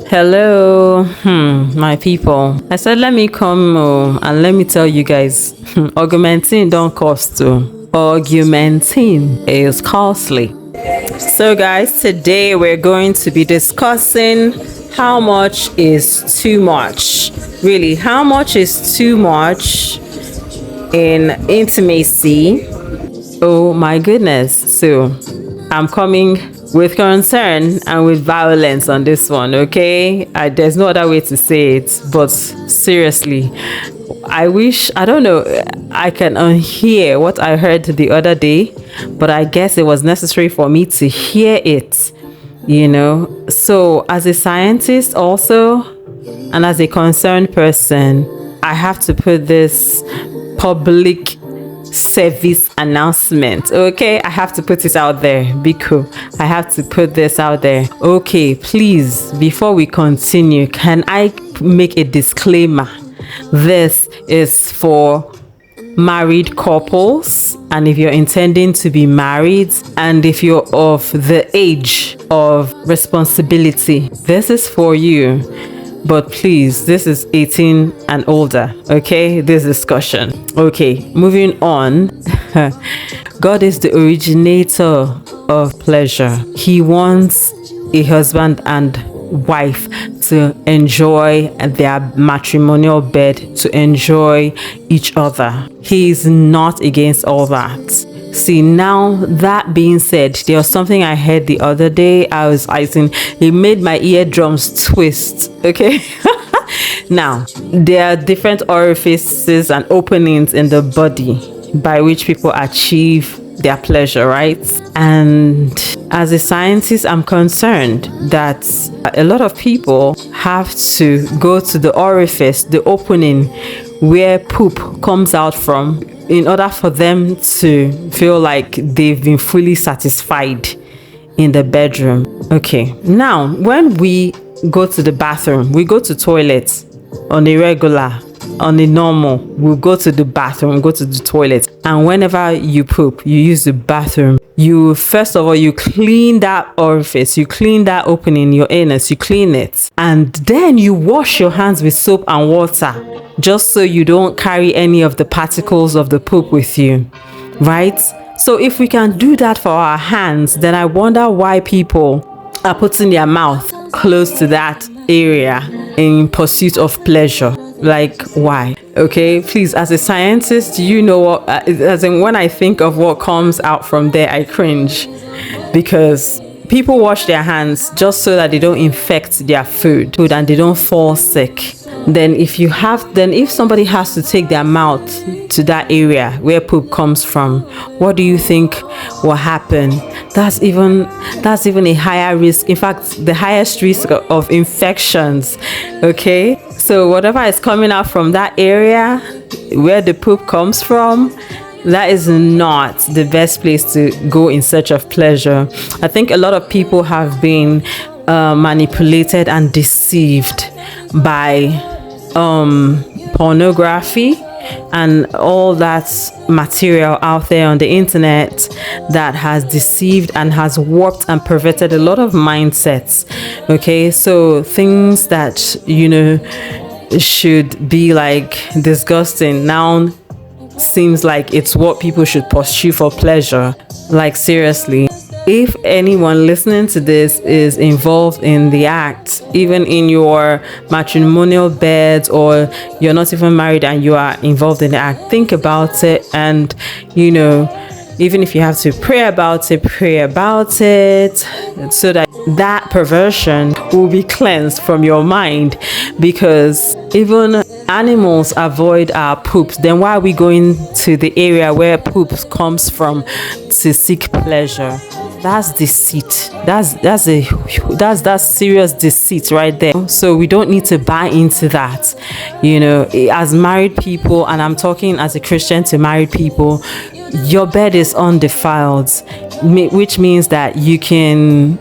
Hello, my people. I said let me come and let me tell you guys, augmenting don't cost too. Augmenting is costly. So guys, today we're going to be discussing how much is too much. Really, how much is too much in intimacy? Oh my goodness. So I'm coming with concern and with violence on this one, okay? There's no other way to say it, but seriously, I don't know, I can unhear what I heard the other day, but I guess it was necessary for me to hear it, you know? So, as a scientist, also, and as a concerned person, I have to put this public service announcement. Okay, I have to put it out there because I have to put this out there. Okay, please, before we continue, can I make a disclaimer? This is for married couples, and if you're intending to be married, and if you're of the age of responsibility, this is for you. But please, this is 18 and older, okay? This discussion. Okay, moving on. God is the originator of pleasure. He wants a husband and wife to enjoy their matrimonial bed, to enjoy each other. He is not against all that. See, now that being said, there was something I heard the other day. I think it made my eardrums twist. Okay. Now, there are different orifices and openings in the body by which people achieve their pleasure, right? And as a scientist, I'm concerned that a lot of people have to go to the orifice, the opening where poop comes out from, in order for them to feel like they've been fully satisfied in the bedroom. Okay, now when we go to the bathroom, we go to toilets on a regular, on a normal, we'll go to the bathroom, go to the toilet, and whenever you poop, you use the bathroom, you first of all, you clean that orifice, you clean that opening, your anus, you clean it, and then you wash your hands with soap and water, just so you don't carry any of the particles of the poop with you, right? So if we can do that for our hands, then I wonder why people are putting their mouth close to that area in pursuit of pleasure. Like, why? Okay, please, as a scientist, you know what, as in when I think of what comes out from there, I cringe, because people wash their hands just so that they don't infect their food and they don't fall sick. Then if somebody has to take their mouth to that area where poop comes from, what do you think will happen? That's even a higher risk, in fact the highest risk of infections. Okay, so whatever is coming out from that area where the poop comes from, that is not the best place to go in search of pleasure. I think a lot of people have been manipulated and deceived by pornography and all that material out there on the internet that has deceived and has warped and perverted a lot of mindsets. Okay, so things that should be like disgusting now seems like it's what people should pursue for pleasure. Like, seriously, if anyone listening to this is involved in the act, even in your matrimonial bed, or you're not even married and you are involved in the act, think about it. And even if you have to pray about it, so that that perversion will be cleansed from your mind. Because even animals avoid our poops, then why are we going to the area where poops comes from to seek pleasure? That's deceit. That's serious deceit right there. So we don't need to buy into that. As married people, and I'm talking as a Christian to married people, your bed is undefiled. which means that you can,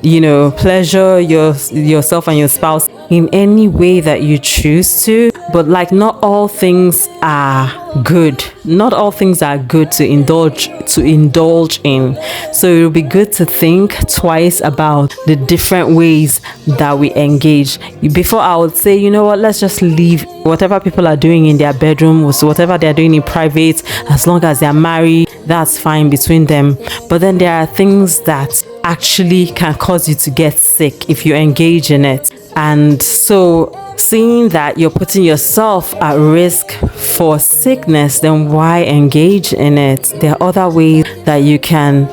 pleasure yourself and your spouse in any way that you choose to. But like, not all things are good. Not all things are good to indulge in. So it will be good to think twice about the different ways that we engage. Before I would say, you know what, let's just leave whatever people are doing in their bedroom, whatever they're doing in private, as long as they're married, that's fine between them. But then there are things that actually can cause you to get sick if you engage in it. And so, seeing that you're putting yourself at risk for sickness, then why engage in it? There are other ways that you can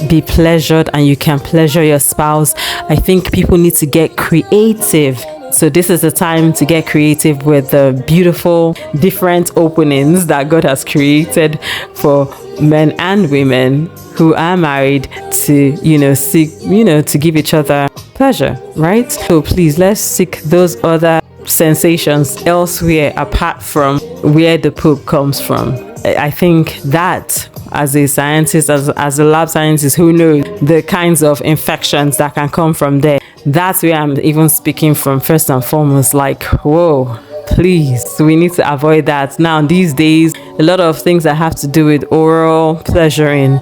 be pleasured and you can pleasure your spouse. I think people need to get creative. So this is the time to get creative with the beautiful different openings that God has created for men and women who are married to, seek, to give each other pleasure, right? So please, let's seek those other sensations elsewhere apart from where the poop comes from. I think that as a scientist, as a lab scientist who knows the kinds of infections that can come from there, that's where I'm even speaking from first and foremost. Like, whoa, please, we need to avoid that. Now, these days, a lot of things that have to do with oral pleasuring,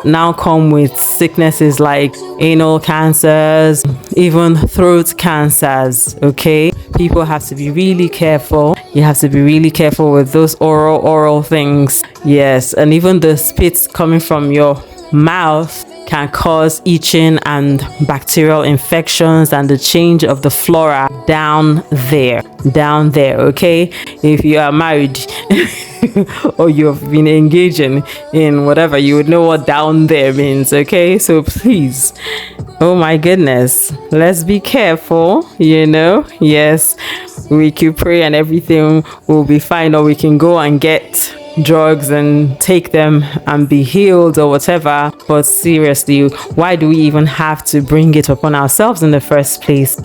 now come with sicknesses like anal cancers, even throat cancers. Okay, people have to be really careful. You have to be really careful with those oral things. Yes, and even the spit coming from your mouth can cause itching and bacterial infections and the change of the flora down there. Okay, if you are married or you've been engaging in whatever, you would know what down there means. Okay, so please, oh my goodness, let's be careful. Yes, we could pray and everything will be fine, or we can go and get drugs and take them and be healed or whatever. But seriously, why do we even have to bring it upon ourselves in the first place?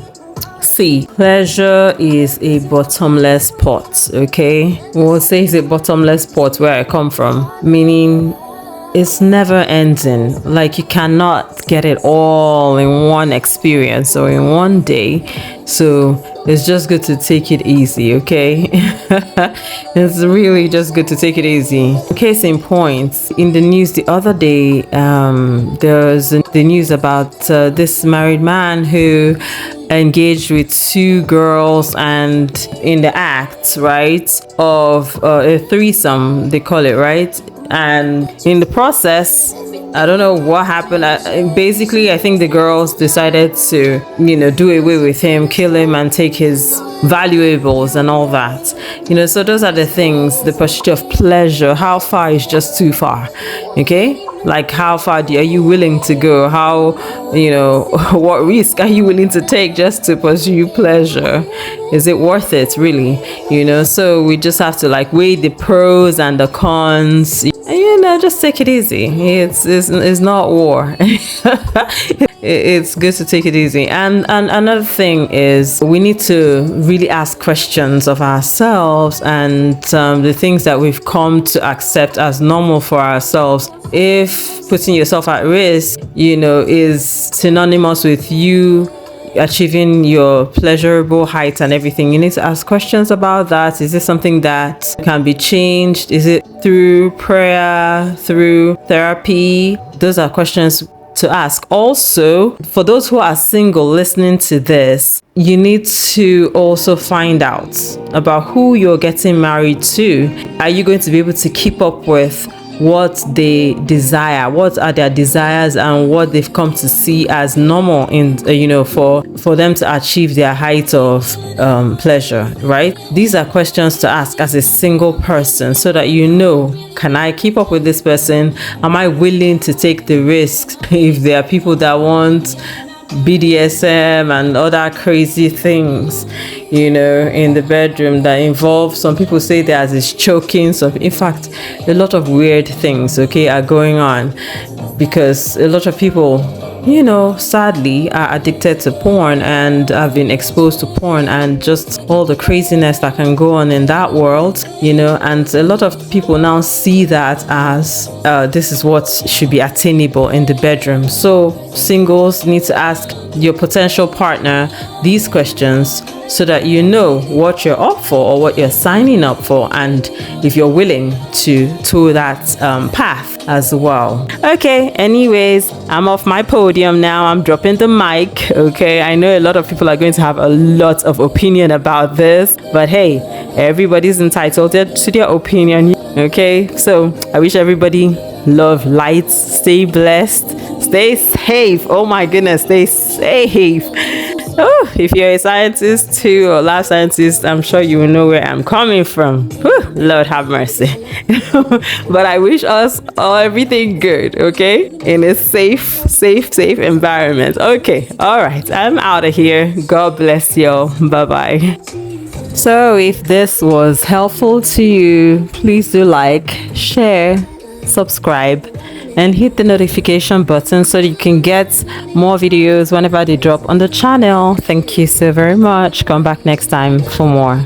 See, pleasure is a bottomless pot. Okay, we'll say it's a bottomless pot where I come from, meaning it's never ending. Like, you cannot get it all in one experience or in one day. So it's just good to take it easy, okay? It's really just good to take it easy. Case in point, in the news the other day, there's the news about this married man who engaged with 2 girls and in the act, right, of a threesome, they call it, right? And in the process, I don't know what happened. Basically, I think the girls decided to, do away with him, kill him, and take his valuables and all that. So those are the things, the pursuit of pleasure. How far is just too far? Okay? Like, how far are you willing to go? How, what risk are you willing to take just to pursue pleasure? Is it worth it, really? So we just have to weigh the pros and the cons. Just take it easy. It's not war. It's good to take it easy. And another thing is, we need to really ask questions of ourselves and the things that we've come to accept as normal for ourselves. If putting yourself at risk, is synonymous with you achieving your pleasurable heights and everything, you need to ask questions about that. Is this something that can be changed? Is it through prayer, through therapy? Those are questions to ask. Also, for those who are single listening to this, you need to also find out about who you're getting married to. Are you going to be able to keep up with what they desire? What are their desires and what they've come to see as normal in for them to achieve their height of pleasure, right? These are questions to ask as a single person, so that can I keep up with this person? Am I willing to take the risks if there are people that want BDSM and other crazy things, in the bedroom that involve, some people say there's this choking. So in fact, a lot of weird things, are going on, because a lot of people sadly are addicted to porn and have been exposed to porn and just all the craziness that can go on in that world, and a lot of people now see that as this is what should be attainable in the bedroom. So singles need to ask your potential partner these questions so that you know what you're up for or what you're signing up for, and if you're willing to tour that path as well. Okay, anyways, I'm off my podium now. I'm dropping the mic. Okay, I know a lot of people are going to have a lot of opinion about this, but hey, everybody's entitled to their opinion. Okay, so I wish everybody love, light, stay blessed, stay safe. Oh my goodness, stay safe. Oh, if you're a scientist too or lab scientist, I'm sure you will know where I'm coming from. Whew, Lord have mercy. But I wish us all everything good, okay? In a safe environment. Okay, all right, I'm out of here. God bless y'all. Bye-bye. So if this was helpful to you, please do like, share, subscribe, and hit the notification button so that you can get more videos whenever they drop on the channel. Thank you so very much. Come back next time for more.